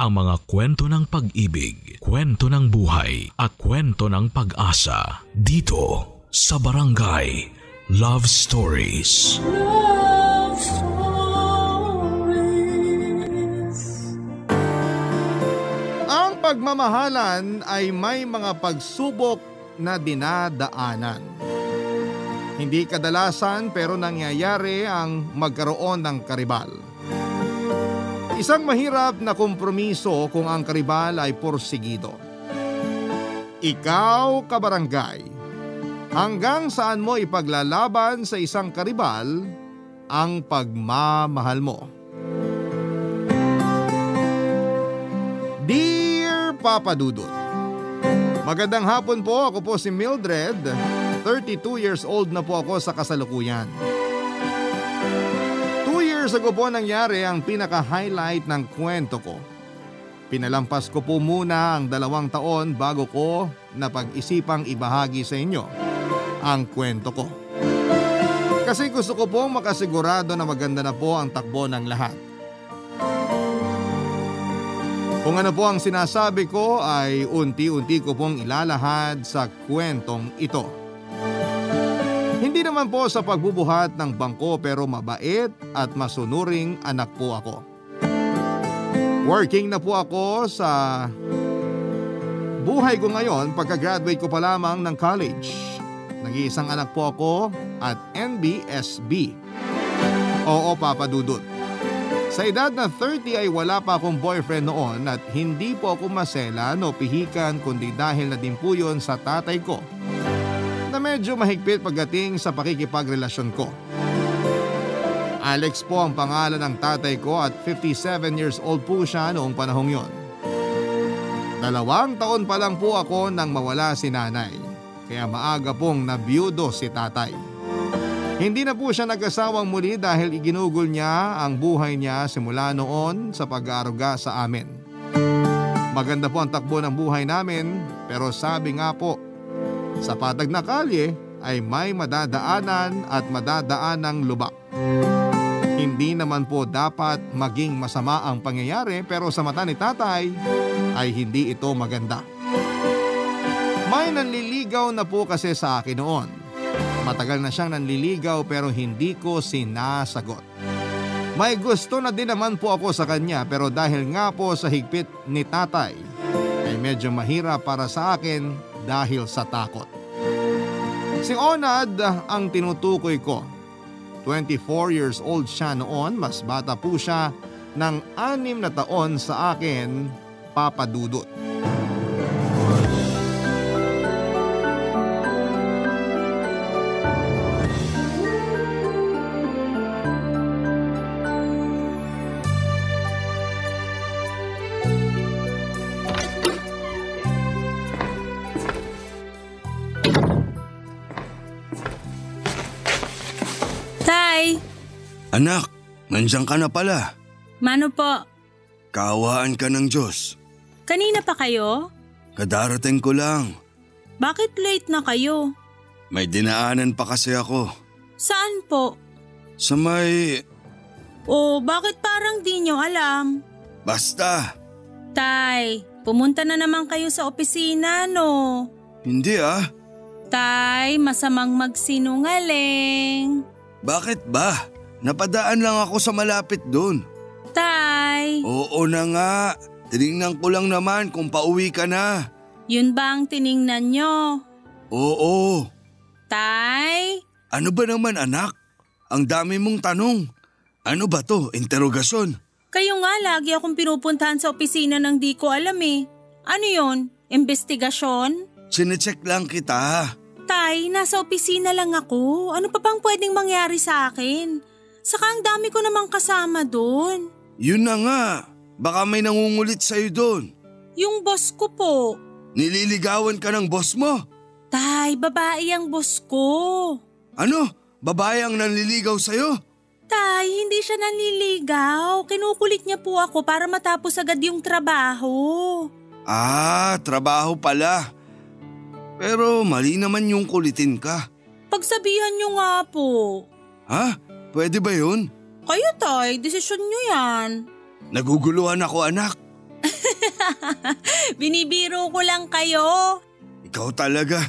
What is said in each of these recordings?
ang mga kwento ng pag-ibig, kwento ng buhay at kwento ng pag-asa dito sa Barangay Love Stories. Love Stories. Ang pagmamahalan ay may mga pagsubok na dinadaanan. Hindi kadalasan pero nangyayari ang magkaroon ng karibal. Isang mahirap na kompromiso kung ang karibal ay porsigido. Ikaw, kabarangay, hanggang saan mo ipaglalaban sa isang karibal ang pagmamahal mo? Dear Papa Dudut, magandang hapon po. Ako po si Mildred, 32 years old na po ako sa kasalukuyan. 2 years ago po nangyari ang pinaka-highlight ng kwento ko. Pinalampas ko po muna ang 2 taon bago ko napag-isipang ibahagi sa inyo ang kwento ko. Kasi gusto ko pong makasigurado na maganda na po ang takbo ng lahat. Kung ano po ang sinasabi ko ay unti-unti ko pong ilalahad sa kwentong ito. Hindi naman po sa pagbubuhat ng bangko pero mabait at masunuring anak po ako. Working na po ako sa buhay ko ngayon pagka-graduate ko pa lamang ng college. Nag-iisang anak po ako at NBSB. Oo, Papa Dudut. Sa edad na 30 ay wala pa akong boyfriend noon at hindi po ako maselan o pihikan kundi dahil na din po yun sa tatay ko na medyo mahigpit pagdating sa pakikipagrelasyon ko. Alex po ang pangalan ng tatay ko at 57 years old po siya noong panahong yon. 2 taon pa lang po ako nang mawala si nanay, kaya maaga pong nabiyudo si tatay. Hindi na po siya nag-asawang muli dahil iginugol niya ang buhay niya simula noon sa pag-aaruga sa amin. Maganda po ang takbo ng buhay namin pero sabi nga po, sa patag na kalye ay may madadaanan at madadaanang lubak. Hindi naman po dapat maging masama ang pangyayari pero sa mata ni tatay ay hindi ito maganda. May nanliligaw na po kasi sa akin noon. Matagal na siyang nanliligaw pero hindi ko sinasagot. May gusto na din naman po ako sa kanya pero dahil nga po sa higpit ni tatay ay medyo mahirap para sa akin dahil sa takot. Si Onad ang tinutukoy ko. 24 years old siya noon, mas bata po siya ng 6 na taon sa akin, Papa Dudut. Anak, nandiyan ka na pala. Mano po? Kaawaan ka ng Diyos. Kanina pa kayo? Kadarating ko lang. Bakit late na kayo? May dinaanan pa kasi ako. Saan po? Sa may… Bakit parang di nyo alam? Basta. Tay, pumunta na naman kayo sa opisina, no? Hindi Tay, masamang magsinungaling. Bakit ba? Napadaan lang ako sa malapit doon. Tay! Oo na nga. Tinignan ko lang naman kung pauwi ka na. Yun ba ang tiningnan nyo? Oo. Tay? Ano ba naman anak? Ang dami mong tanong. Ano ba to? Interogasyon? Kayo nga lagi akong pinupuntahan sa opisina ng di ko alam eh. Ano yun? Investigasyon? Sinecheck lang kita. Tay, nasa opisina lang ako. Ano pa bang pwedeng mangyari sa akin? Saka ang dami ko namang kasama doon. Yun na nga. Baka may nangungulit sa'yo doon. Yung boss ko po. Nililigawan ka ng boss mo? Tay, babae ang boss ko. Ano? Babae ang nanliligaw sa'yo? Tay, hindi siya nanliligaw. Kinukulit niya po ako para matapos agad yung trabaho. Trabaho pala. Pero mali naman yung kulitin ka. Pagsabihan niyo nga po. Pwede ba yun? Kayo tay, desisyon niyo yan. Naguguluhan ako anak. Binibiro ko lang kayo. Ikaw talaga.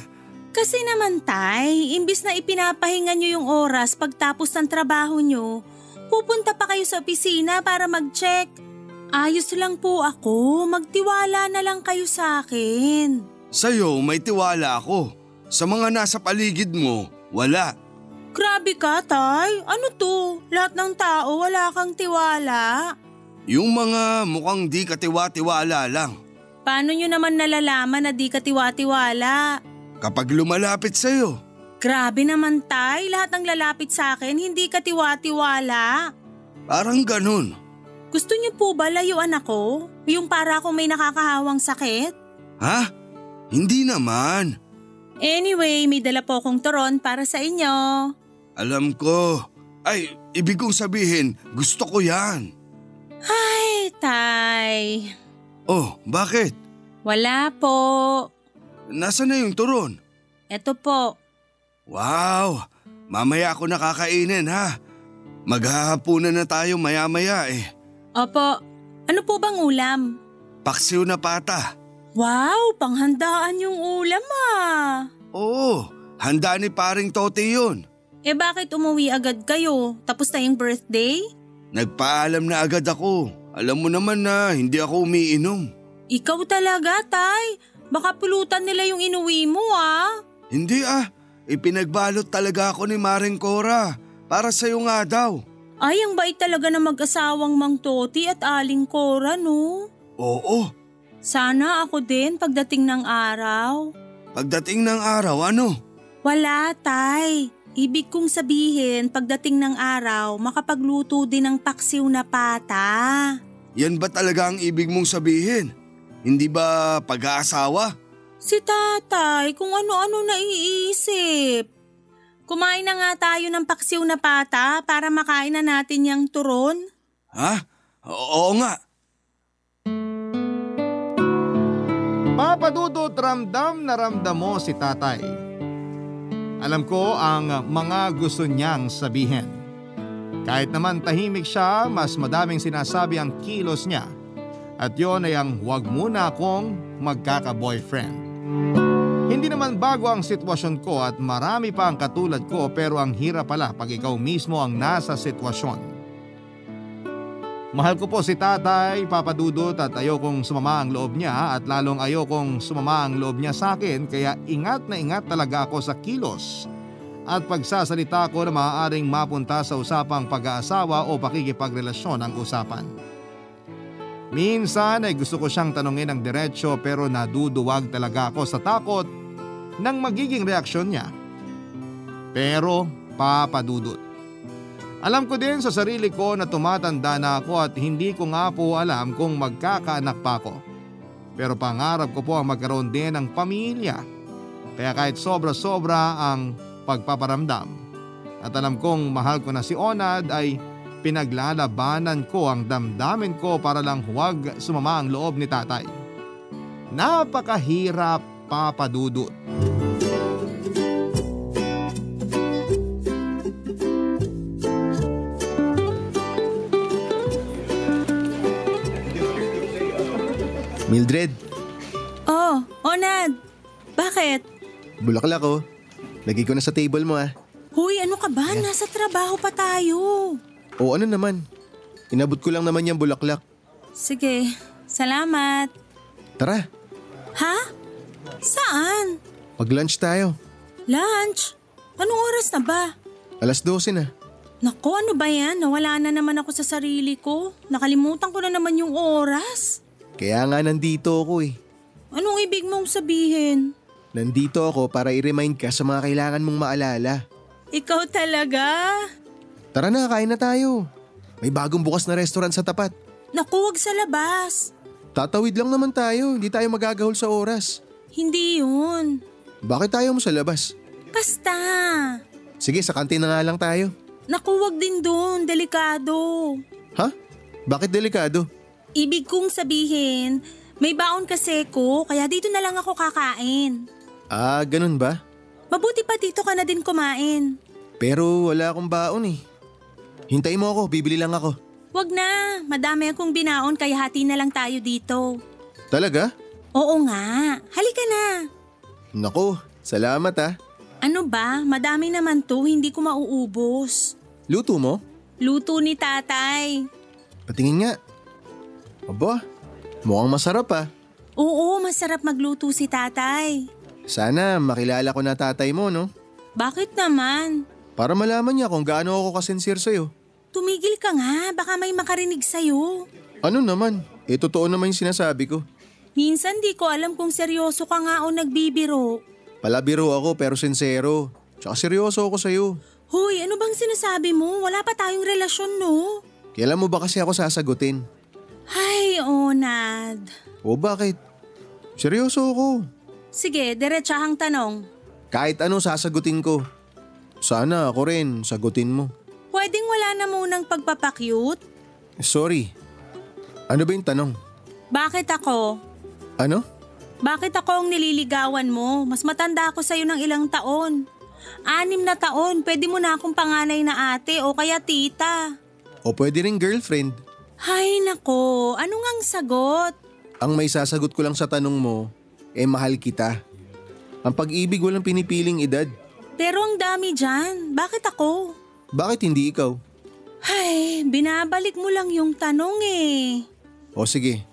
Kasi naman tay, imbis na ipinapahinga nyo yung oras pagtapos ng trabaho nyo, pupunta pa kayo sa opisina para mag-check. Ayos lang po ako, magtiwala na lang kayo sa akin. Sa'yo may tiwala ako. Sa mga nasa paligid mo, wala. Grabe ka tay, ano to? Lahat ng tao wala kang tiwala. Yung mga mukhang di katiwa-tiwala lang. Paano nyo naman nalalaman na di ka tiwa-tiwala? Kapag lumalapit sa'yo. Grabe naman tay, lahat ng lalapit sa akin hindi ka tiwa-tiwala. Parang ganun. Gusto niyo po ba layuan ako? Yung para akong may nakakahawang sakit? Ha? Hindi naman. Anyway, may dala po akong turon para sa inyo. Alam ko. Ay, ibig kong sabihin, gusto ko yan. Ay, tay. Oh, bakit? Wala po. Nasaan na yung turon? Eto po. Wow, mamaya ako nakakainin ha. Maghahapunan na tayo maya-maya eh. Opo, ano po bang ulam? Paksiw na pata. Wow, panghandaan yung ulam ah. Oo, handa ni paring Tote yun. Eh bakit umuwi agad kayo? Tapos na yung birthday? Nagpaalam na agad ako. Alam mo naman na hindi ako umiinom. Ikaw talaga, tay. Baka pulutan nila yung inuwi mo ah. Hindi ipinagbalot talaga ako ni Maring Cora. Para sa'yo nga daw. Ay, ang bait talaga na mag-asawang Mang Toti at Aling Cora, no? Oo, Sana ako din pagdating ng araw. pagdating ng araw ano? Wala, tay. Ibig kong sabihin, pagdating ng araw, makapagluto din ng paksiw na pata. Yan ba talaga ang ibig mong sabihin? Hindi ba pag-aasawa? Si tatay, kung ano-ano naiisip. Kumain na nga tayo ng paksiw na pata para makain na natin yung turon. Ha? Oo nga. Papadudot, ramdam na ramdam mo si tatay. Alam ko ang mga gusto niyang sabihin. Kahit naman tahimik siya, mas madaming sinasabi ang kilos niya. At yon ay ang huwag muna akong magkaka-boyfriend. Hindi naman bago ang sitwasyon ko at marami pa ang katulad ko, pero ang hirap pala pag ikaw mismo ang nasa sitwasyon. Mahal ko po si tatay, papadudot, at ayokong sumama ang loob niya at lalong ayokong sumama ang loob niya sa akin, kaya ingat na ingat talaga ako sa kilos at pagsasalita ko na maaaring mapunta sa usapang pag-aasawa o pakikipagrelasyon ang usapan. Minsan ay gusto ko siyang tanungin ng diretsyo, pero naduduwag talaga ako sa takot ng magiging reaksyon niya. Pero papadudot, alam ko din sa sarili ko na tumatanda na ako at hindi ko nga po alam kung magkakaanak pa ako. Pero pangarap ko po ang magkaroon din ng pamilya. Kaya kahit sobra-sobra ang pagpaparamdam at alam kong mahal ko na si Onad, ay pinaglalabanan ko ang damdamin ko para lang huwag sumama ang loob ni tatay. Napakahirap, papadudot. Mildred, Oh, Onad. Bakit? bulaklak oh. Lagay ko na sa table mo ah. Huy, ano ka ba? Nasa trabaho pa tayo. O ano naman, inabot ko lang naman yung bulaklak. Sige, salamat. Tara, Ha? Saan? mag-lunch tayo. Lunch? Anong oras na ba? 12:00 na. Naku, ano ba yan? Nawala na naman ako sa sarili ko. Nakalimutan ko na naman yung oras. Kaya nga nandito ako eh. Anong ibig mong sabihin? Nandito ako para i-remind ka sa mga kailangan mong maalala. Ikaw talaga? Tara na, kain na tayo. May bagong bukas na restaurant sa tapat. Naku, wag sa labas. Tatawid lang naman tayo, hindi tayo magagahol sa oras. Hindi yun. Bakit tayo mo sa labas? Basta. Sige, sa kantin na nga lang tayo. Naku, wag din doon. Delikado. Ha? Bakit delikado? Ibig kong sabihin, may baon kasi ko, kaya dito na lang ako kakain. Ah, ganun ba? Mabuti pa dito ka na din kumain. Pero wala akong baon eh. Hintayin mo ako, bibili lang ako. Wag na, madami akong binaon kaya hati na lang tayo dito. Talaga? Oo nga, halika na. Naku, salamat ah. Ano ba, madami naman to, hindi ko mauubos. Luto mo? Luto ni tatay. Patingin nga. Aba, mukhang masarap ah. Oo, masarap magluto si tatay. Sana makilala ko na tatay mo, no? Bakit naman? Para malaman niya kung gaano ako kasincere sa'yo. Tumigil ka nga, baka may makarinig sa'yo. Ano naman? Totoo naman yung sinasabi ko. Minsan di ko alam kung seryoso ka nga o nagbibiro. Palabiro ako pero sincero. Tsaka seryoso ako sa'yo. Hoy, ano bang sinasabi mo? Wala pa tayong relasyon, no? Kailan mo ba kasi ako sasagutin? Ay, Onad. O bakit? Seryoso ako. Sige, diretsahang tanong. Kahit ano sasagutin ko. Sana ako rin sagutin mo. Pwedeng wala na munang pagpapakyut? Sorry. Ano ba yung tanong? Bakit ako? Ano? Bakit ako ang nililigawan mo? Mas matanda ako sa'yo ng ilang taon. 6 na taon, pwede mo na akong panganay na ate o kaya tita. O pwede rin girlfriend. Hay nako, ano ngang sagot? Ang may sasagot ko lang sa tanong mo, mahal kita. Ang pag-ibig walang pinipiling edad. Pero ang dami dyan, bakit ako? Bakit hindi ikaw? Ay, binabalik mo lang yung tanong eh. O sige.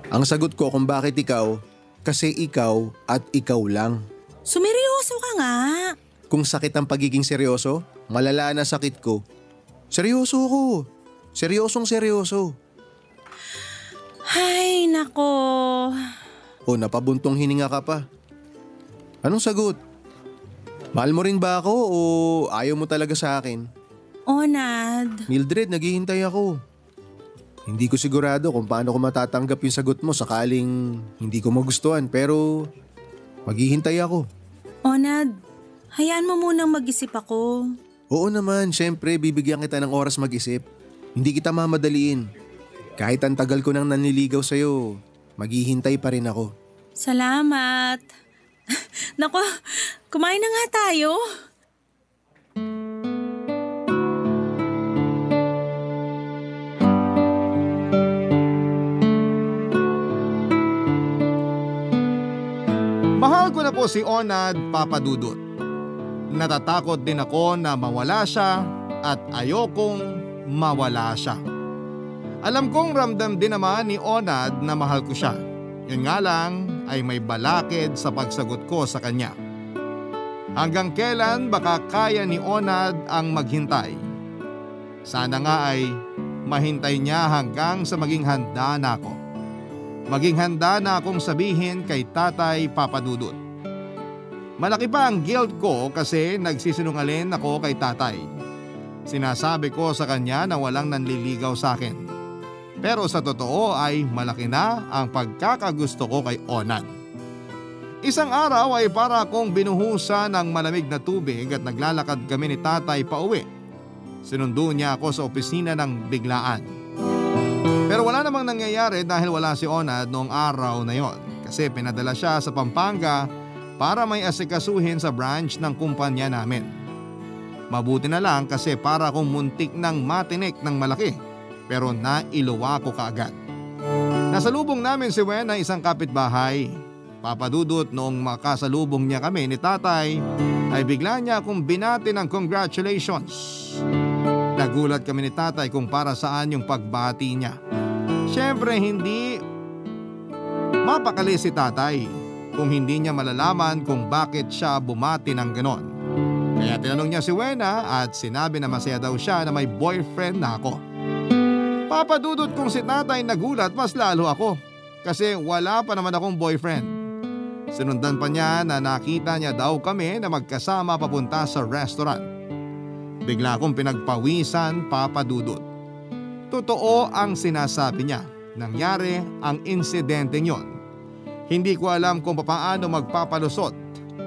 Ang sagot ko kung bakit ikaw, kasi ikaw at ikaw lang. Sumeryoso ka nga. Kung sakit ang pagiging seryoso, malala na sakit ko. Seryoso ako. Seryosong seryoso. Ay, nako. O napabuntong hininga ka pa. Anong sagot? Mahal mo rin ba ako o ayaw mo talaga sa akin? Onad. Mildred, naghihintay ako. Hindi ko sigurado kung paano ko matatanggap yung sagot mo sakaling hindi ko magustuhan pero maghihintay ako. Onad, hayaan mo munang mag-isip ako. Oo naman, syempre bibigyan kita ng oras mag-isip. Hindi kita mamadaliin. Kahit ang tagal ko nang nanliligaw sa'yo, maghihintay pa rin ako. Salamat. Nako, kumain na nga tayo. Mahal ko na po si Onad, Papa Dudut. Natatakot din ako na mawala siya at ayokong mawala siya. Alam kong ramdam din naman ni Onad na mahal ko siya. Yun nga lang ay may balakid sa pagsagot ko sa kanya. Hanggang kailan baka kaya ni Onad ang maghintay? Sana nga ay mahintay niya hanggang sa maging handa na ako. Maging handa na akong sabihin kay Tatay Papa Dudut. Malaki pa ang guilt ko kasi nagsisinungaling ako kay Tatay. Sinasabi ko sa kanya na walang nanliligaw sa akin. Pero sa totoo ay malaki na ang pagkakagusto ko kay Onad. Isang araw ay para akong binuhusan ng malamig na tubig at naglalakad kami ni Tatay pauwi. Sinundo niya ako sa opisina ng biglaan. Pero wala namang nangyayari dahil wala si Onad noong araw na yon kasi pinadala siya sa Pampanga para may asikasuhin sa branch ng kumpanya namin. Mabuti na lang kasi para akong muntik ng matinik ng malaki pero nailuwa ko kaagad. Nasalubong namin si Wen na isang kapitbahay. Papa Dudut, noong makasalubong niya kami ni Tatay ay bigla niya akong binati ng congratulations. Nagulat kami ni Tatay kung para saan yung pagbati niya. Siyempre hindi mapakali si Tatay kung hindi niya malalaman kung bakit siya bumati ng ganon. Kaya tinanong niya si Wena at sinabi na masaya daw siya na may boyfriend na ako. Papa Dudut, kung si Tatay nagulat mas lalo ako kasi wala pa naman akong boyfriend. Sinundan pa niya na nakita niya daw kami na magkasama papunta sa restaurant. Bigla akong pinagpawisan, Papa Dudut. Totoo ang sinasabi niya. Nangyari ang insidenteng yon. Hindi ko alam kung paano magpapalusot.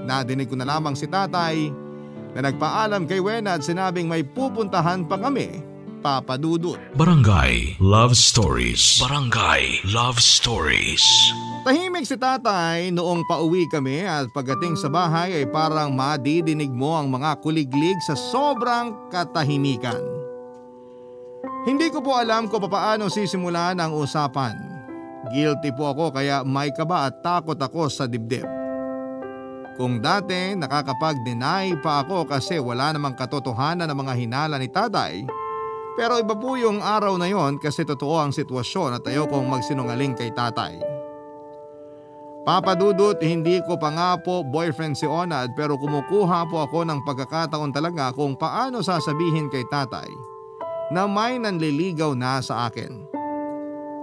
Nadinig ko na lamang si Tatay na nagpaalam kay Wena at sinabing may pupuntahan pa kami, Papa Dudut. Barangay Love Stories. Barangay Love Stories. Tahimik si Tatay noong pauwi kami at pagdating sa bahay ay parang madidinig mo ang mga kuliglig sa sobrang katahimikan. Hindi ko po alam kung paano sisimulan ang usapan. Guilty po ako kaya may kaba at takot ako sa dibdib. Kung dati nakakapag-deny pa ako kasi wala namang katotohanan ng mga hinala ni tatay, pero iba po yung araw na yon kasi totoo ang sitwasyon at ayokong magsinungaling kay tatay. Papa Dudut, hindi ko pa nga po boyfriend si Onad pero kumukuha po ako ng pagkakataon talaga kung paano sasabihin kay tatay na may nanliligaw na sa akin.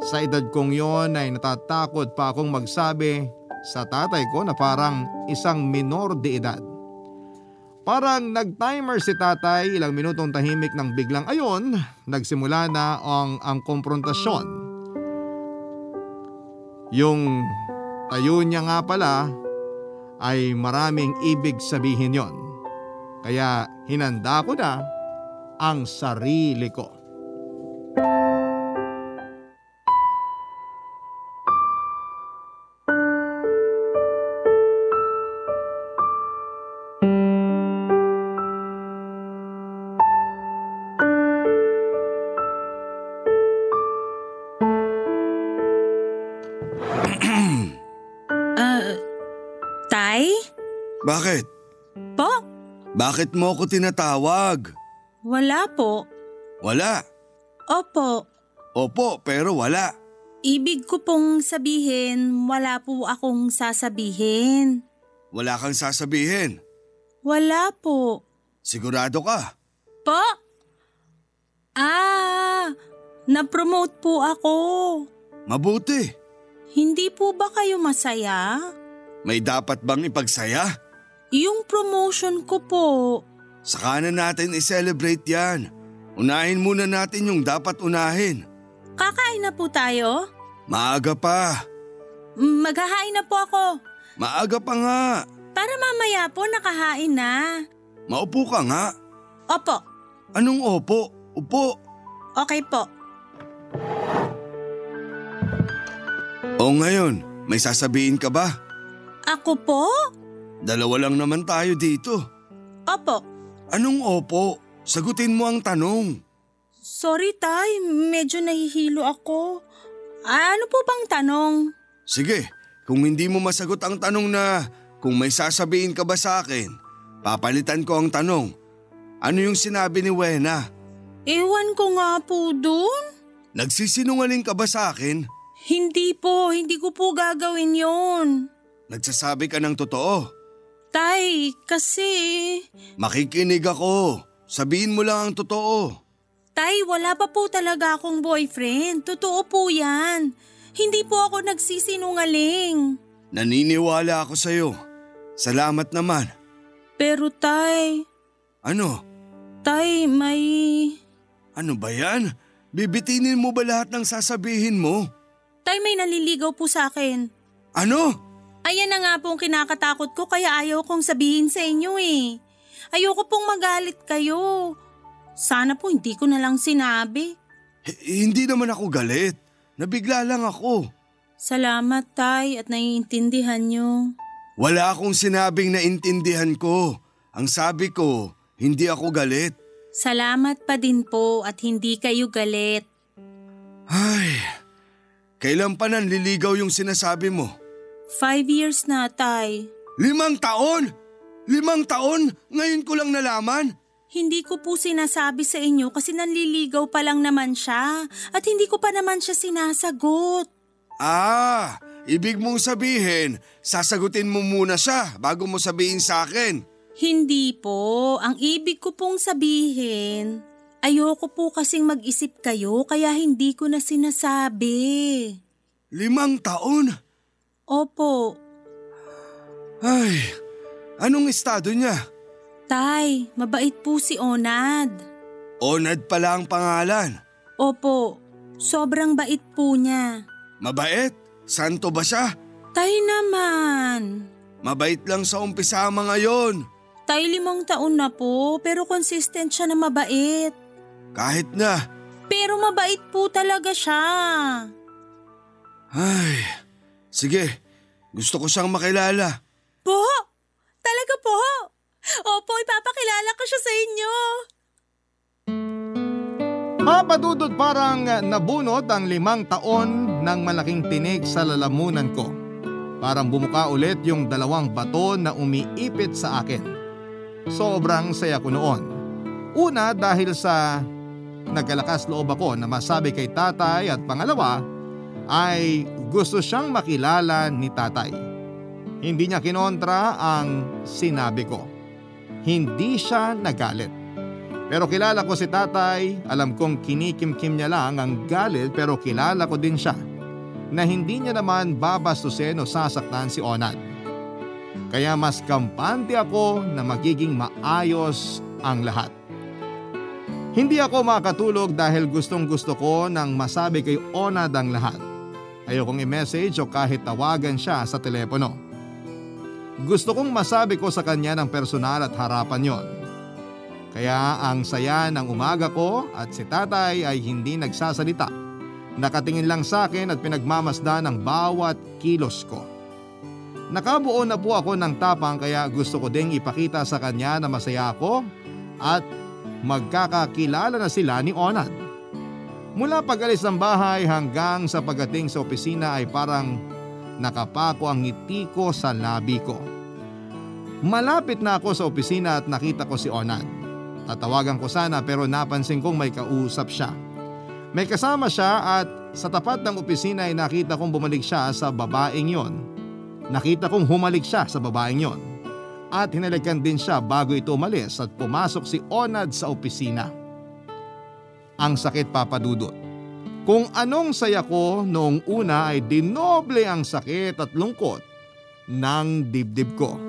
Sa edad kong yon ay natatakot pa akong magsabi sa tatay ko na parang isang minor de edad. Parang nag-timer si tatay, ilang minutong tahimik nang biglang ayon, nagsimula na ang konfrontasyon. Yung tayo niya nga pala ay maraming ibig sabihin yon. Kaya hinanda ko na ang sarili ko. Tay? Bakit? Po? Bakit mo ako tinatawag? Wala po. Wala. Opo. Opo, pero wala. Ibig ko pong sabihin, wala po akong sasabihin. Wala kang sasabihin. Wala po. Sigurado ka? Po? Na-promote po ako. Mabuti. Hindi po ba kayo masaya? May dapat bang ipagsaya? Yung promotion ko po. Saka na natin i-celebrate yan. Unahin muna natin yung dapat unahin. Kakain na po tayo? Maaga pa. Maghahain na po ako. Maaga pa nga. Para mamaya po nakahain na. Maupo ka nga. Opo. Anong opo? Upo. Okay po. O ngayon, may sasabihin ka ba? Ako po? Dalawa lang naman tayo dito. Opo. Anong opo? Sagutin mo ang tanong. Sorry tay, medyo nahihilo ako. Ano po bang tanong? Sige, kung hindi mo masagot ang tanong na kung may sasabihin ka ba sa akin, papalitan ko ang tanong. Ano yung sinabi ni Wena? Ewan ko nga po dun. Nagsisinungaling ka ba sa akin? Hindi po, hindi ko po gagawin yon. Nagsasabi ka ng totoo. Tay, kasi… Makikinig ako. Sabihin mo lang ang totoo. Tay, wala pa po talaga akong boyfriend. Totoo po yan. Hindi po ako nagsisinungaling. Naniniwala ako sa'yo. Salamat naman. Pero tay… Ano? Tay, may… Ano ba yan? Bibitinin mo ba lahat ng sasabihin mo? Tay, may naliligaw po sa akin. Ano? Ayan na nga pong kinakatakot ko kaya ayaw kong sabihin sa inyo eh. Ayoko pong magalit kayo. Sana po hindi ko na lang sinabi. Hindi naman ako galit. Nabigla lang ako. Salamat tay at naiintindihan nyo. Wala akong sinabing naintindihan ko. Ang sabi ko, hindi ako galit. Salamat pa din po at hindi kayo galit. Ay, kailan pa nanliligaw yung sinasabi mo? 5 years na, tay. 5 taon? 5 taon? Ngayon ko lang nalaman? Hindi ko po sinasabi sa inyo kasi nanliligaw pa lang naman siya at hindi ko pa naman siya sinasagot. Ibig mong sabihin, sasagutin mo muna siya bago mo sabihin sa akin. Hindi po. Ang ibig ko pong sabihin, ayoko po kasing mag-isip kayo kaya hindi ko na sinasabi. 5 taon? Opo. Ay, anong estado niya? Tay, mabait po si Onad. Onad pala ang pangalan. Opo, sobrang bait po niya. Mabait? Santo ba siya? Tay naman. Mabait lang sa umpisa mga yon. Tay, 5 taon na po pero consistent siya na mabait. Kahit na. Pero mabait po talaga siya. Ay, sige. Gusto ko siyang makilala. Po? Talaga po? Opo, ipapakilala ko siya sa inyo. Papadudod parang nabunot ang 5 taon ng malaking tinik sa lalamunan ko. Parang bumuka ulit yung 2 bato na umiipit sa akin. Sobrang saya ko noon. Una dahil sa nagkalakas loob ako na masabi kay tatay at pangalawa ay gusto siyang makilala ni tatay. Hindi niya kinontra ang sinabi ko. Hindi siya nagalit. Pero kilala ko si tatay, alam kong kinikimkim niya lang ang galit pero kilala ko din siya na hindi niya naman babastusin o sasaktan si Onad. Kaya mas kampante ako na magiging maayos ang lahat. Hindi ako makatulog dahil gustong gusto ko nang masabi kay Onad ang lahat. Ayokong i-message o kahit tawagan siya sa telepono. Gusto kong masabi ko sa kanya ng personal at harapan yon. Kaya ang saya ng umaga ko at si tatay ay hindi nagsasalita. Nakatingin lang sa akin at pinagmamasdan ang bawat kilos ko. Nakabuo na po ako ng tapang kaya gusto ko ding ipakita sa kanya na masaya ako at magkakakilala na sila ni Onad. Mula pag-alis ng bahay hanggang sa pagdating sa opisina ay parang nakapako ang ngiti ko sa labi ko. Malapit na ako sa opisina at nakita ko si Onad. Tatawagan ko sana pero napansin kong may kausap siya. May kasama siya at sa tapat ng opisina ay nakita kong bumalik siya sa babaeng yon. Nakita kong humalik siya sa babaeng yon. At hinalikan din siya bago ito umalis at pumasok si Onad sa opisina. Ang sakit, Papa Dudut. Kung anong saya ko noong una ay dinoble ang sakit at lungkot ng dibdib ko.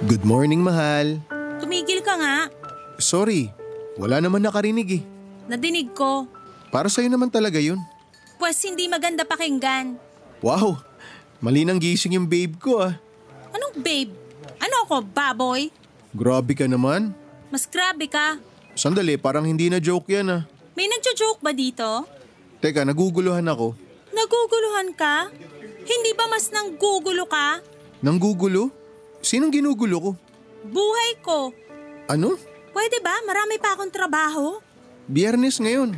Good morning, mahal. Tumigil ka nga. Sorry, wala naman nakarinig eh. Nadinig ko. Para sa'yo naman talaga yun. Pues hindi maganda pakinggan. Wow, mali nang gising yung babe ko ah. Anong babe? Ano ako, baboy? Grabe ka naman. Mas grabe ka. Sandali, parang hindi na joke yan ah. May nagjo-joke ba dito? Teka, naguguluhan ako. Naguguluhan ka? Hindi ba mas nanggugulo ka? Nanggugulo? Sinong ginugulo ko? Buhay ko. Ano? Pwede ba? Marami pa akong trabaho. Biyernes ngayon.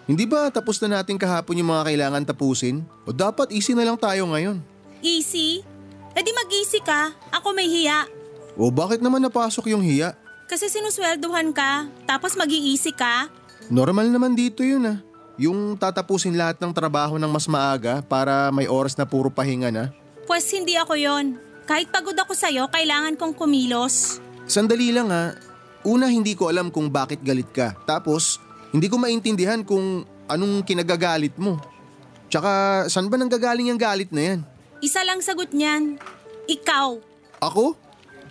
Hindi ba tapos na natin kahapon yung mga kailangan tapusin? O dapat easy na lang tayo ngayon? Easy? E di mag-easy ka. Ako may hiya. O bakit naman napasok yung hiya? Kasi sinusweldohan ka, tapos mag-easy ka. Normal naman dito yun ah. Yung tatapusin lahat ng trabaho ng mas maaga para may oras na puro pahinga na. Pues hindi ako yon. Kahit pagod ako sa'yo, kailangan kong kumilos. Sandali lang ha. Una, hindi ko alam kung bakit galit ka. Tapos, hindi ko maintindihan kung anong kinagagalit mo. Tsaka, saan ba nanggagaling ang galit na yan? Isa lang sagot niyan. Ikaw. Ako?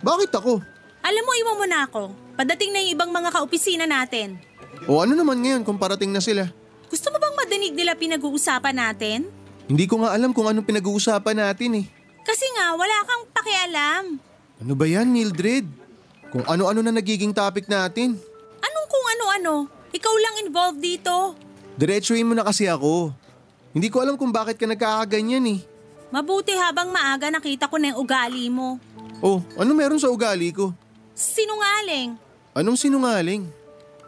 Bakit ako? Alam mo, iwan mo na ako. Padating na yung ibang mga kaopisina natin. O ano naman ngayon kung parating na sila? Gusto mo bang madinig nila pinag-uusapan natin? Hindi ko nga alam kung anong pinag-uusapan natin eh. Kasi nga, wala kang pakialam. Ano ba yan, Mildred? Kung ano-ano na nagiging topic natin. Anong kung ano-ano? Ikaw lang involved dito. Diretsuhin mo na kasi ako. Hindi ko alam kung bakit ka nagkakaganyan eh. Mabuti habang maaga nakita ko na yung ugali mo. Oh, ano meron sa ugali ko? Sinungaling. Anong sinungaling?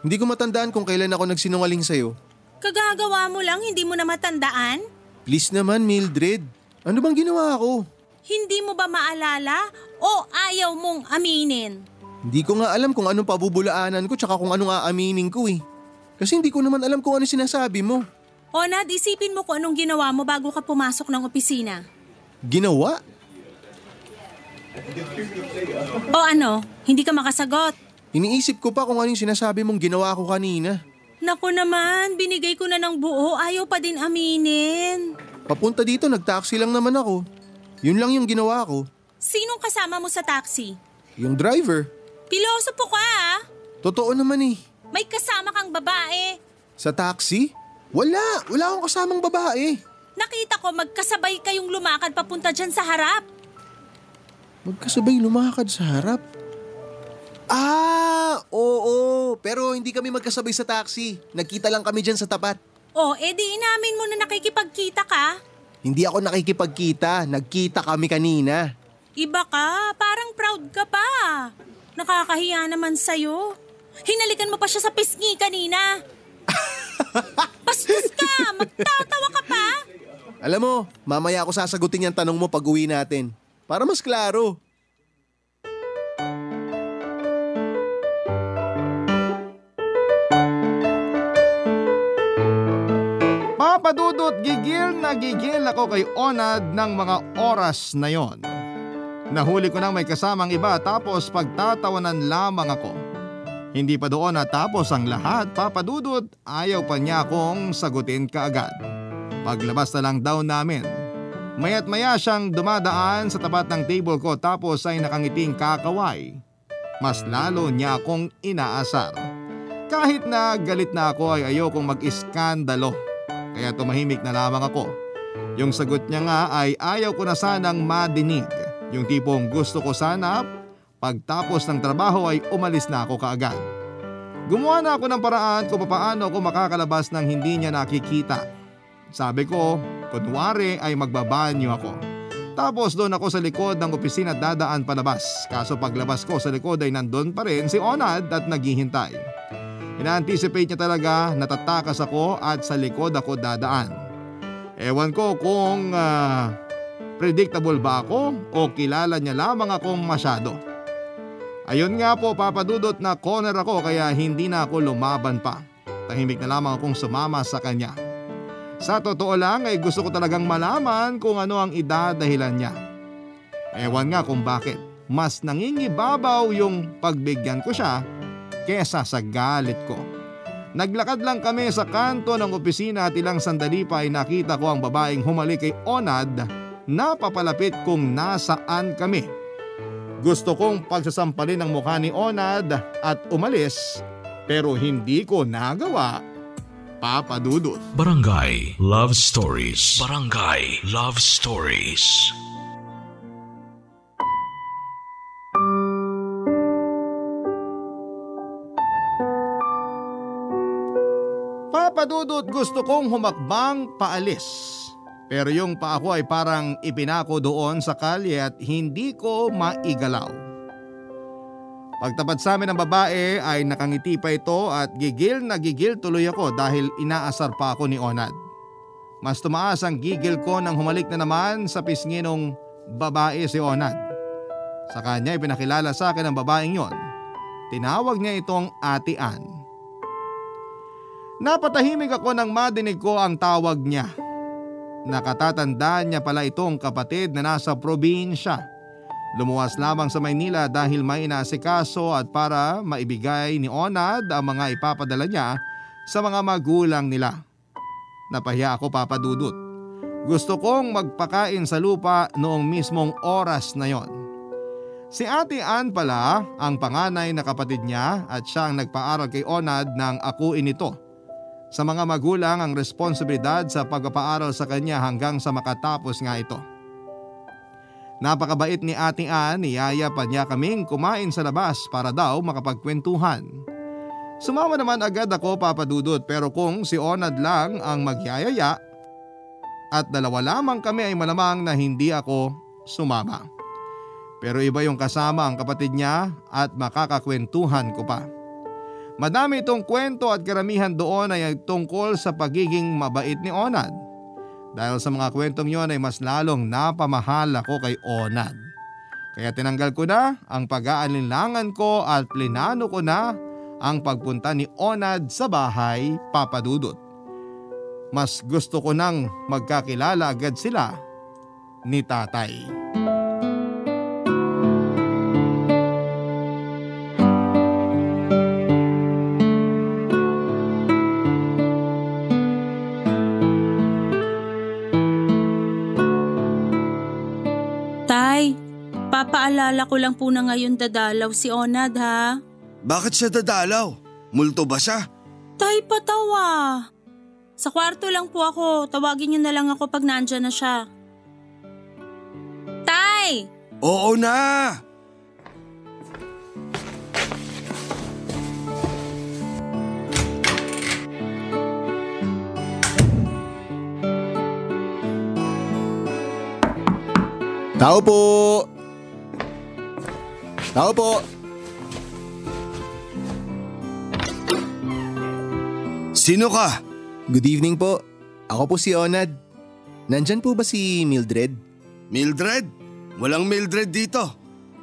Hindi ko matandaan kung kailan ako nagsinungaling sa'yo. Kagagawa mo lang, hindi mo na matandaan? Please naman, Mildred. Ano bang ginawa ko? Hindi mo ba maalala o ayaw mong aminin? Hindi ko nga alam kung anong pabubulaanan ko tsaka kung anong aaminin ko eh. Kasi hindi ko naman alam kung ano sinasabi mo. Onad, isipin mo kung anong ginawa mo bago ka pumasok ng opisina. Ginawa? O ano, hindi ka makasagot? Iniisip ko pa kung anong sinasabi mong ginawa ko kanina. Naku naman, binigay ko na ng buo, ayaw pa din aminin. Papunta dito, nag-taxi lang naman ako. Yun lang yung ginawa ko. Sinong kasama mo sa taxi? Yung driver. Pilosopo ka ah. Totoo naman eh. May kasama kang babae. Sa taxi? Wala akong kasamang babae. Nakita ko magkasabay kayong lumakad papunta dyan sa harap. Magkasabay lumakad sa harap? Oo. Pero hindi kami magkasabay sa taxi. Nagkita lang kami dyan sa tapat. Edi inamin mo na nakikipagkita ka. Hindi ako nakikipagkita. Nagkita kami kanina. Iba ka, parang proud ka pa. Nakakahiya naman sa'yo. Hinalikan mo pa siya sa pisngi kanina. Bastos ka! Magtatawa ka pa? Alam mo, mamaya ako sasagutin yung tanong mo pag uwi natin. Para mas klaro. Papa Dudut, gigil na gigil ako kay Onad ng mga oras na yon. Nahuli ko nang may kasamang iba tapos pagtatawanan lamang ako. Hindi pa doon natapos ang lahat, Papa Dudut, ayaw pa niya akong sagutin kaagad. Paglabas na lang daw namin. Maya't maya siyang dumadaan sa tapat ng table ko tapos ay nakangiting kakaway. Mas lalo niya akong inaasar. Kahit na galit na ako ay ayokong mag-iskandalo. Kaya tumahimik na lamang ako. Yung sagot niya nga ay ayaw ko na sanang madinig. Yung tipong gusto ko sana pagtapos ng trabaho ay umalis na ako kaagad. Gumawa na ako ng paraan kung paano ako makakalabas nang hindi niya nakikita. Sabi ko, kunwari ay magbabanyo ako. Tapos doon ako sa likod ng opisina at dadaan palabas. Kaso paglabas ko sa likod ay nandun pa rin si Onad at naghihintay. Ina-anticipate niya talaga, natatakas ako at sa likod ako dadaan. Ewan ko kung predictable ba ako o kilala niya lamang akong masyado. Ayun nga po, Papa Dudut, na corner ako kaya hindi na ako lumaban pa. Tahimik na lamang akong sumama sa kanya. Sa totoo lang ay gusto ko talagang malaman kung ano ang idadahilan niya. Ewan nga kung bakit. Mas nangingibabaw yung pagbigyan ko siya kesa sa galit ko. Naglakad lang kami sa kanto ng opisina at ilang sandali pa ay nakita ko ang babaeng humalik kay Onad na papalapit kung nasaan kami. Gusto kong pagsasampalin ang mukha ni Onad at umalis pero hindi ko nagawa, Papa Dudut. Barangay Love Stories. Barangay Love Stories. Papa Dudut, gusto kong humakbang paalis. Pero yung paa ko ay parang ipinako doon sa kalye at hindi ko maigalaw. Pagtapat sa amin ng babae ay nakangiti pa ito at gigil na gigil tuloy ako dahil inaasar pa ako ni Onad. Mas tumaas ang gigil ko nang humalik na naman sa pisngi ng babae si Onad. Sa kanya ipinakilala sa akin ang babaeng yon. Tinawag niya itong Ate Ann. Napatahimik ako nang madinig ko ang tawag niya. Nakatatandaan niya pala itong kapatid na nasa probinsya. Lumuwas lamang sa Maynila dahil may inaasikaso at para maibigay ni Onad ang mga ipapadala niya sa mga magulang nila. Napahiya ako, Papa Dudut. Gusto kong magpakain sa lupa noong mismong oras na yon. Si Ate Ann pala ang panganay na kapatid niya at siya ang nagpaaral kay Onad nang akuin ito. Sa mga magulang ang responsibilidad sa pagpapaaral sa kanya hanggang sa makatapos nga ito. Napakabait ni Ate Ann, niyaya pa niya kaming kumain sa labas para daw makapagkwentuhan. Sumama naman agad ako, Papa Dudut, pero kung si Onad lang ang magyayaya at dalawa lamang kami ay malamang na hindi ako sumama. Pero iba yung kasama ang kapatid niya at makakakwentuhan ko pa. Madami itong kwento at karamihan doon ay tungkol sa pagiging mabait ni Onad. Dahil sa mga kwentong yon ay mas lalong napamahal ako kay Onad. Kaya tinanggal ko na ang pag-aalinlangan ko at plinano ko na ang pagpunta ni Onad sa bahay, Papa Dudut. Mas gusto ko nang magkakilala agad sila ni Tatay. Papaalala ko lang po na ngayon dadalaw si Onad, ha? Bakit siya dadalaw? Multo ba siya? Tay, patawa. Sa kwarto lang po ako. Tawagin niyo na lang ako pag nandyan na siya. Tay! Oo na! Tao po! Tao po! Sino ka? Good evening po. Ako po si Onad. Nandyan po ba si Mildred? Mildred? Walang Mildred dito.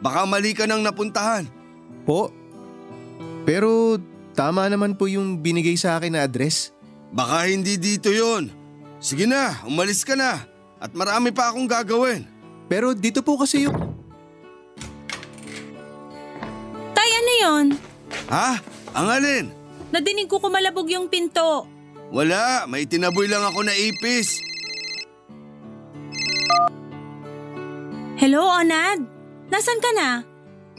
Baka mali ka nang napuntahan. Po? Pero tama naman po yung binigay sa akin na address. Baka hindi dito yon. Sige na, umalis ka na. At marami pa akong gagawin. Pero dito po kasi yung... Tay, ano yon? Ha? Ang alin? Nadinig ko kumalabog yung pinto. Wala, may tinaboy lang ako na ipis. Hello, Onad? Nasaan ka na?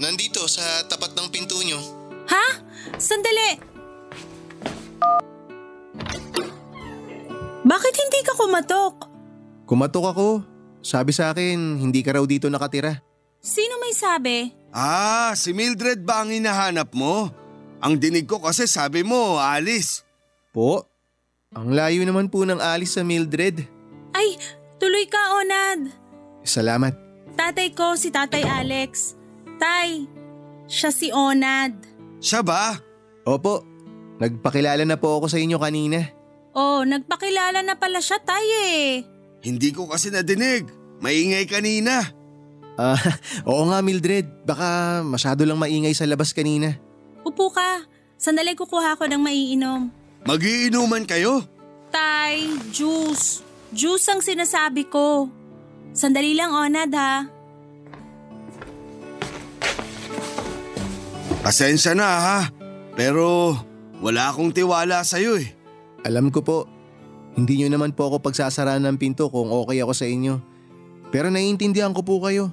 Nandito sa tapat ng pinto nyo. Ha? Sandali. Bakit hindi ka kumatok? Kumatok ako. Sabi sa akin, hindi ka raw dito nakatira. Sino may sabi? Ah, si Mildred ba ang hinahanap mo? Ang dinig ko kasi sabi mo, alis. Po? Ang layo naman po ng alis sa Mildred. Ay, tuloy ka, Onad. Salamat. Tatay ko, si Tatay Alex. Tay, siya si Onad. Siya ba? Opo, nagpakilala na po ako sa inyo kanina. Oh, nagpakilala na pala siya, Tay eh. Hindi ko kasi nadinig. Maingay kanina. Oo nga Mildred, baka masyado lang maingay sa labas kanina. Upo ka. Sandali kukuha ko ng maiinom. Magiinuman kayo? Tay, juice. Juice ang sinasabi ko. Sandali lang, Onad ha. Pasensya na ha, pero wala akong tiwala sa'yo eh. Alam ko po, hindi nyo naman po ako pagsasaraan ng pinto kung okay ako sa inyo. Pero naiintindihan ko po kayo.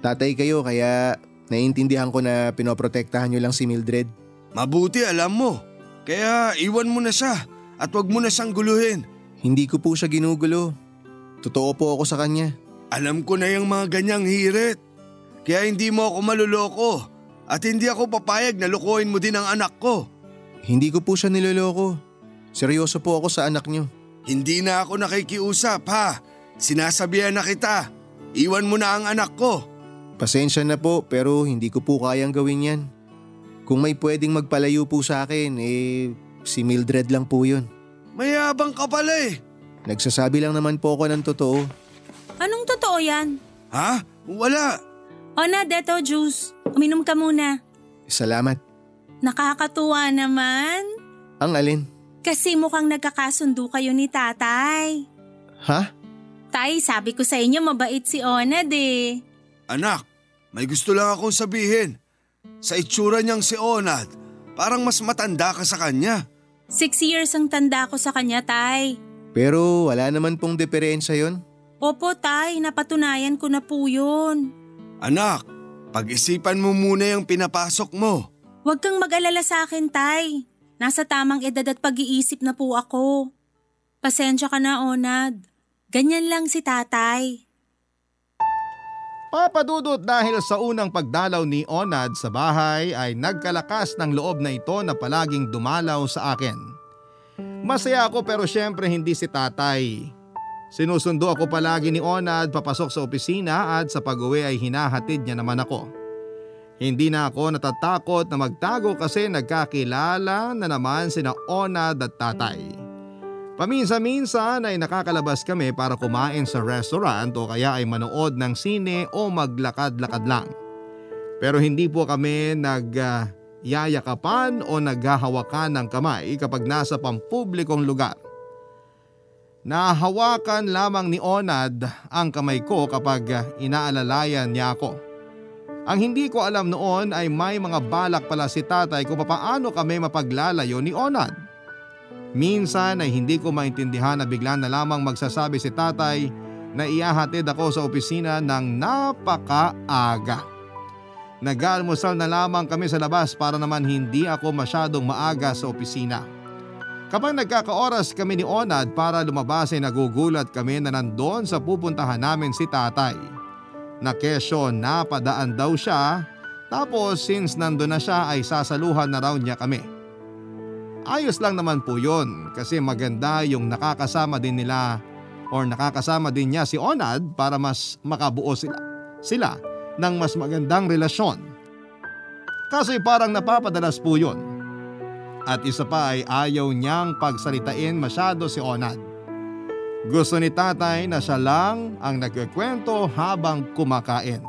Tatay kayo kaya naiintindihan ko na pinoprotektahan nyo lang si Mildred. Mabuti alam mo, kaya iwan mo na siya at wag mo na siyang guluhin. Hindi ko po siya ginugulo. Totoo po ako sa kanya. Alam ko na yung mga ganyang hirit, kaya hindi mo ako maluloko at hindi ako papayag na lukuhin mo din ang anak ko. Hindi ko po siya niloloko. Seryoso po ako sa anak nyo. Hindi na ako nakikiusap ha, sinasabihan na kita, iwan mo na ang anak ko. Pasensya na po pero hindi ko po kayang gawin yan. Kung may pwedeng magpalayo po sa akin, si Mildred lang po yun. Mayabang ka pala eh. Nagsasabi lang naman po ako ng totoo. Anong totoo yan? Ha? Wala. Onad, eto juice. Uminom ka muna. Salamat. Nakakatuwa naman. Ang alin? Kasi mukhang nagkakasundo kayo ni tatay. Ha? Tay, sabi ko sa inyo mabait si Onad eh. Anak, may gusto lang akong sabihin. Sa itsura niyang si Onad, parang mas matanda ka sa kanya. 6 years ang tanda ko sa kanya, Tay. Pero wala naman pong diferensya yon. Opo, Tay. Napatunayan ko na po yun. Anak, pag-isipan mo muna yung pinapasok mo. Huwag kang mag-alala sa akin, Tay. Nasa tamang edad at pag-iisip na po ako. Pasensya ka na, Onad. Ganyan lang si tatay. Papadudot dahil sa unang pagdalaw ni Onad sa bahay ay nagkalakas ng loob na ito na palaging dumalaw sa akin. Masaya ako pero syempre hindi si tatay. Sinusundo ako palagi ni Onad papasok sa opisina at sa pag-uwi ay hinahatid niya naman ako. Hindi na ako natatakot na magtago kasi nagkakilala na naman sina Onad at tatay. Paminsan-minsan ay nakakalabas kami para kumain sa restaurant o kaya ay manood ng sine o maglakad-lakad lang. Pero hindi po kami nagyayakapan o naghahawakan ng kamay kapag nasa pampublikong lugar. Nahawakan lamang ni Onad ang kamay ko kapag inaalalayan niya ako. Ang hindi ko alam noon ay may mga balak pala si tatay kung paano kami mapaglalayo ni Onad. Minsan ay hindi ko maintindihan na bigla na lamang magsasabi si tatay na ihahatid ako sa opisina ng napakaaga. Nag-almusal na lamang kami sa labas para naman hindi ako masyadong maaga sa opisina. Kapag nagkakaoras kami ni Onad para lumabas ay nagugulat kami na nandoon sa pupuntahan namin si tatay. Na kesyo napadaan daw siya, tapos since nandoon na siya ay sasaluhan na raw niya kami. Ayos lang naman po yun kasi maganda yung nakakasama din nila or nakakasama din niya si Onad para mas makabuo sila ng mas magandang relasyon. Kasi parang napapadalas po yun. At isa pa ay ayaw niyang pagsalitain masyado si Onad. Gusto ni tatay na siya lang ang nagkikwento habang kumakain.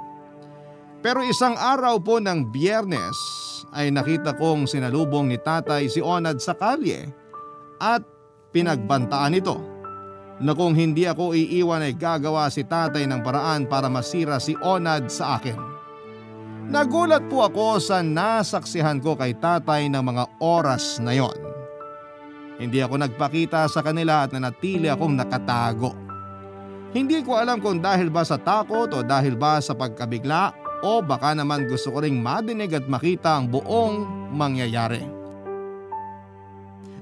Pero isang araw po ng Biyernes ay nakita kong sinalubong ni tatay si Onad sa kalye at pinagbantaan ito na kung hindi ako iiwan ay gagawa si tatay ng paraan para masira si Onad sa akin. Nagulat po ako sa nasaksihan ko kay tatay ng mga oras na yon. Hindi ako nagpakita sa kanila at nanatili akong nakatago. Hindi ko alam kung dahil ba sa takot o dahil ba sa pagkabigla o baka naman gusto ko ring madinig at makita ang buong mangyayari.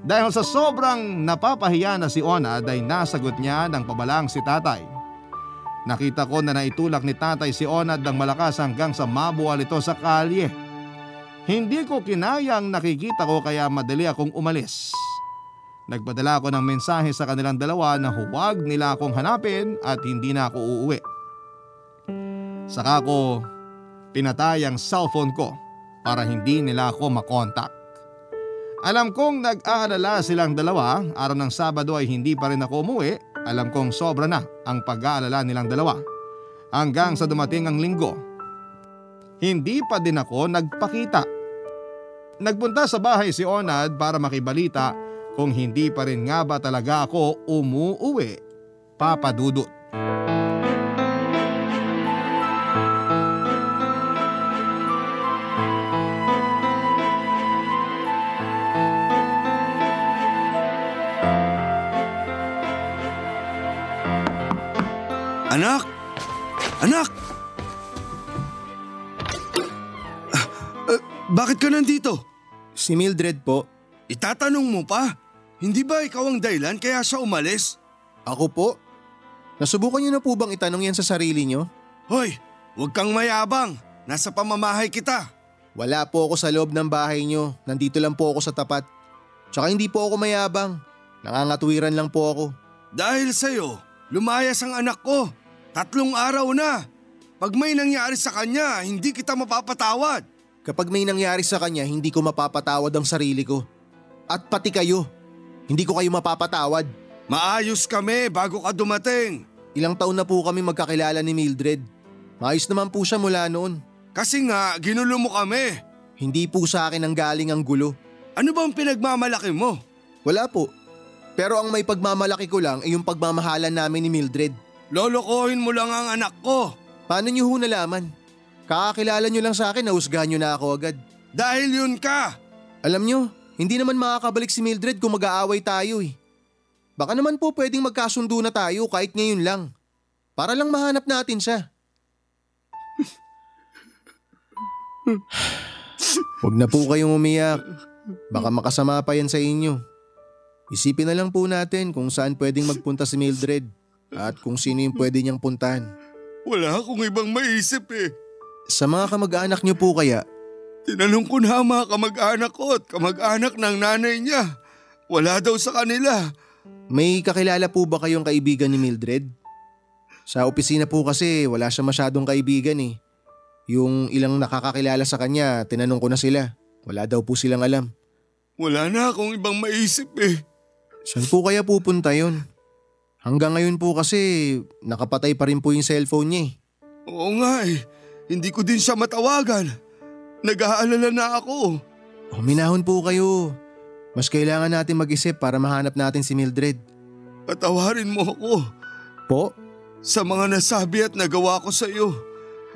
Dahil sa sobrang napapahiya na si Onad ay nasagot niya ng pabalang si tatay. Nakita ko na naitulak ni tatay si Onad ng malakas hanggang sa mabuwal ito sa kalye. Hindi ko kinayang nakikita ko kaya madali akong umalis. Nagpadala ako ng mensahe sa kanilang dalawa na huwag nila akong hanapin at hindi na ako uuwi. Saka ko pinatay ang cellphone ko para hindi nila ako makontak. Alam kong nag-aalala silang dalawa, araw ng Sabado ay hindi pa rin ako umuwi. Alam kong sobra na ang pag-aalala nilang dalawa. Hanggang sa dumating ang Linggo. Hindi pa din ako nagpakita. Nagpunta sa bahay si Onad para makibalita kung hindi pa rin nga ba talaga ako umuuwi, Papa Dudut. Anak! Anak! Bakit ka nandito? Si Mildred po. Itatanong mo pa? Hindi ba ikaw ang dahilan kaya siya umalis? Ako po? Nasubukan niyo na po bang itanong yan sa sarili niyo? Hoy, huwag kang mayabang. Nasa pamamahay kita. Wala po ako sa loob ng bahay niyo. Nandito lang po ako sa tapat. Tsaka hindi po ako mayabang. Nangangatwiran lang po ako. Dahil sa'yo, lumayas ang anak ko. 3 araw na. Pag may nangyari sa kanya, hindi kita mapapatawad. Kapag may nangyari sa kanya, hindi ko mapapatawad ang sarili ko. At pati kayo. Hindi ko kayo mapapatawad. Maayos kami bago ka dumating. Ilang taon na po kami magkakilala ni Mildred. Maayos naman po siya mula noon. Kasi nga, ginulo mo kami. Hindi po sa akin ang galing ang gulo. Ano bang pinagmamalaki mo? Wala po. Pero ang may pagmamalaki ko lang ay yung pagmamahalan namin ni Mildred. Lolokohin mo lang ang anak ko. Paano niyo ho nalaman? Kakakilala niyo lang sa akin, nahusgahan niyo na ako agad. Dahil yun ka. Alam niyo, hindi naman makakabalik si Mildred kung mag-aaway tayo eh. Baka naman po pwedeng magkasundo na tayo kahit ngayon lang. Para lang mahanap natin siya. Huwag na po kayong umiyak. Baka makasama pa yan sa inyo. Isipin na lang po natin kung saan pwedeng magpunta si Mildred at kung sino yung pwede niyang puntahan. Wala akong ibang maisip eh. Sa mga kamag-anak niyo po kaya? Tinanong ko na ang mga kamag-anak ko at kamag-anak ng nanay niya. Wala daw sa kanila. May kakilala po ba kayong kaibigan ni Mildred? Sa opisina po kasi wala siya masyadong kaibigan eh. Yung ilang nakakakilala sa kanya, tinanong ko na sila. Wala daw po silang alam. Wala na akong ibang maisip eh. Saan po kaya pupunta yun? Hanggang ngayon po kasi nakapatay pa rin po yung cellphone niya eh. Oo nga eh. Hindi ko din siya matawagan. Nag-aalala na ako. Huminahon po kayo. Mas kailangan natin mag-isip para mahanap natin si Mildred. Patawarin mo ako. Po? Sa mga nasabi at nagawa ko sa iyo.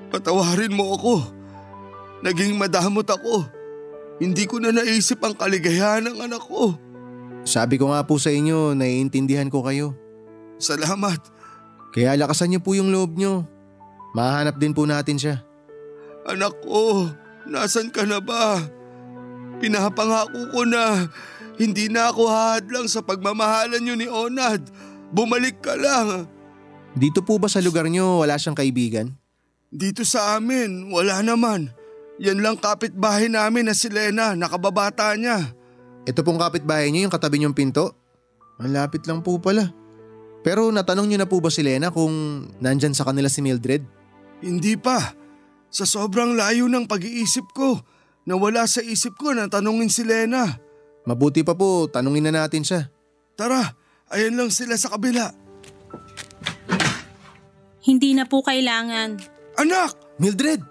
Patawarin mo ako. Naging madamot ako. Hindi ko na naisip ang kaligayahan ng anak ko. Sabi ko nga po sa inyo, naiintindihan ko kayo. Salamat. Kaya lakasan niyo po yung loob niyo. Mahanap din po natin siya. Anak ko, nasan ka na ba? Pinapangako ko na hindi na ako hahadlang sa pagmamahalan niyo ni Onad. Bumalik ka lang. Dito po ba sa lugar niyo wala siyang kaibigan? Dito sa amin, wala naman. Yan lang kapitbahay namin na si Lena, nakababata niya. Ito pong kapitbahay niyo, yung katabi niyong pinto? Ang lapit lang po pala. Pero natanong niyo na po ba si Lena kung nandyan sa kanila si Mildred? Hindi pa. Sa sobrang layo ng pag-iisip ko, nawala sa isip ko na tanungin si Lena. Mabuti pa po, tanungin na natin siya. Tara, ayan lang sila sa kabila. Hindi na po kailangan. Anak! Mildred!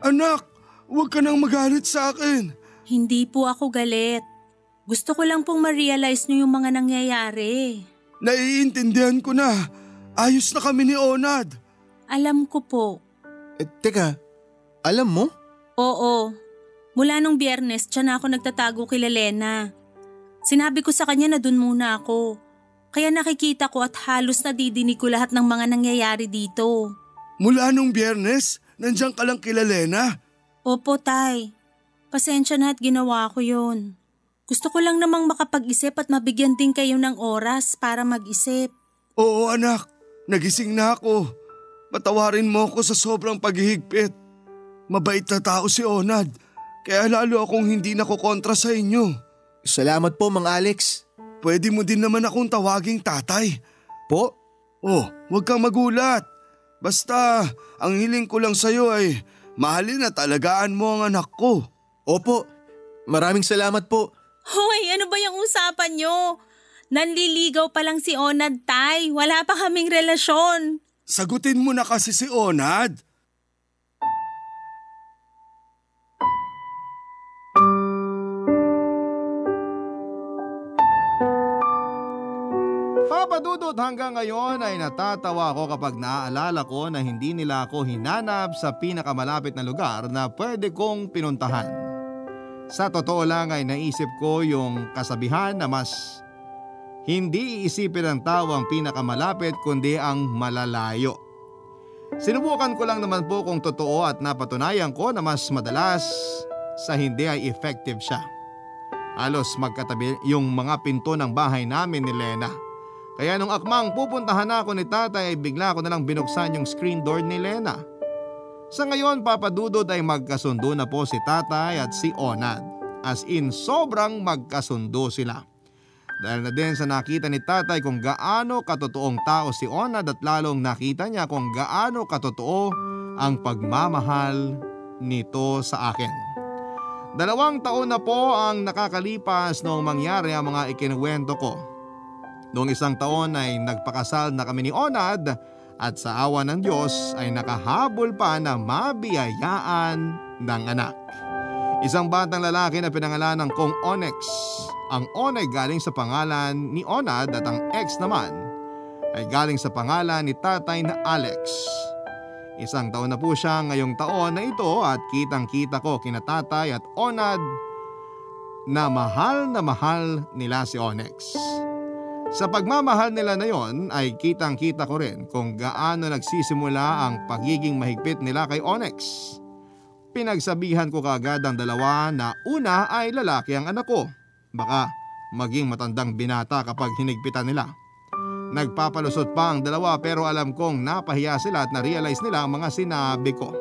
Anak! Huwag ka nang magalit sa akin. Hindi po ako galit. Gusto ko lang pong ma-realize niyo yung mga nangyayari. Naiintindihan ko na. Ayos na kami ni Onad. Alam ko po. Teka, alam mo? Oo. Mula nung Biyernes, tiyan na ako nagtatago kila Lena. Sinabi ko sa kanya na dun muna ako. Kaya nakikita ko at halos nadidinig ko lahat ng mga nangyayari dito. Mula nung Biyernes, nandiyan ka lang kila Lena? Opo, Tay. Pasensya na at ginawa ko yun. Gusto ko lang namang makapag-isip at mabigyan din kayo ng oras para mag-isip. Oo anak, nagising na ako. Patawarin mo ako sa sobrang paghihigpit. Mabait na tao si Onad, kaya lalo akong hindi nakukontra sa inyo. Salamat po, Mang Alex. Pwede mo din naman akong tawaging tatay. Po? Oh, huwag kang magulat. Basta, ang hiling ko lang sa'yo ay mahalin at alagaan mo ang anak ko. Opo, maraming salamat po. Hoy, ano ba yung usapan nyo? Nanliligaw pa lang si Onad, Tay. Wala pa kaming relasyon. Sagutin mo na kasi si Onad. Papa Dudut, hanggang ngayon ay natatawa ako kapag naaalala ko na hindi nila ako hinanap sa pinakamalapit na lugar na pwede kong pinuntahan. Sa totoo lang ay naisip ko yung kasabihan na mas hindi iisipin ng tao ang pinakamalapit kundi ang malalayo. Sinubukan ko lang naman po kung totoo at napatunayan ko na mas madalas sa hindi ay effective siya. Halos magkatabi yung mga pinto ng bahay namin ni Lena. Kaya nung akmang pupuntahan ako ni tatay ay bigla ko nalang binuksan yung screen door ni Lena. Sa ngayon, Papa Dudut, ay magkasundo na po si tatay at si Onad. As in, sobrang magkasundo sila. Dahil na din sa nakita ni tatay kung gaano katotoong tao si Onad at lalong nakita niya kung gaano katotoo ang pagmamahal nito sa akin. 2 taon na po ang nakakalipas noong mangyari ang mga ikinuwento ko. Noong 1 taon ay nagpakasal na kami ni Onad at sa awa ng Diyos ay nakahabol pa na mabiyayaan ng anak. Isang batang lalaki na pinangalanan kong Onyx. Ang On ay galing sa pangalan ni Onad at ang X naman ay galing sa pangalan ni tatay na Alex. 1 taon na po siya ngayong taon na ito at kitang-kita ko kina tatay at Onad na mahal nila si Onyx. Sa pagmamahal nila na yon ay kitang-kita ko rin kung gaano nagsisimula ang pagiging mahigpit nila kay Onyx. Pinagsabihan ko kaagad ang dalawa na una ay lalaki ang anak ko. Baka maging matandang binata kapag hinigpitan nila. Nagpapalusot pa ang dalawa pero alam kong napahiya sila at na-realize nila ang mga sinabi ko.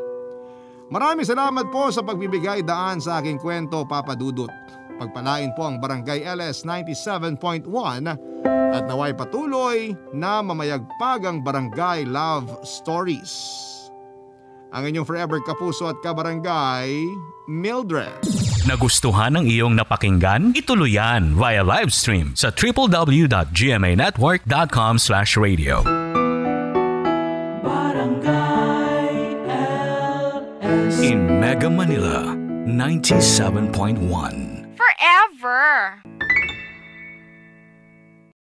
Maraming salamat po sa pagbibigay daan sa aking kwento, Papa Dudut. Pagpalain po ang Barangay LS 97.1 at naway patuloy na mamayagpag ang Barangay Love Stories. Ang inyong forever kapuso at kabarangay, Mildred. Nagustuhan ng iyong napakinggan? Ituloy yan via live stream sa www.gmanetwork.com/radio. Barangay LS. In Mega Manila, 97.1. Forever.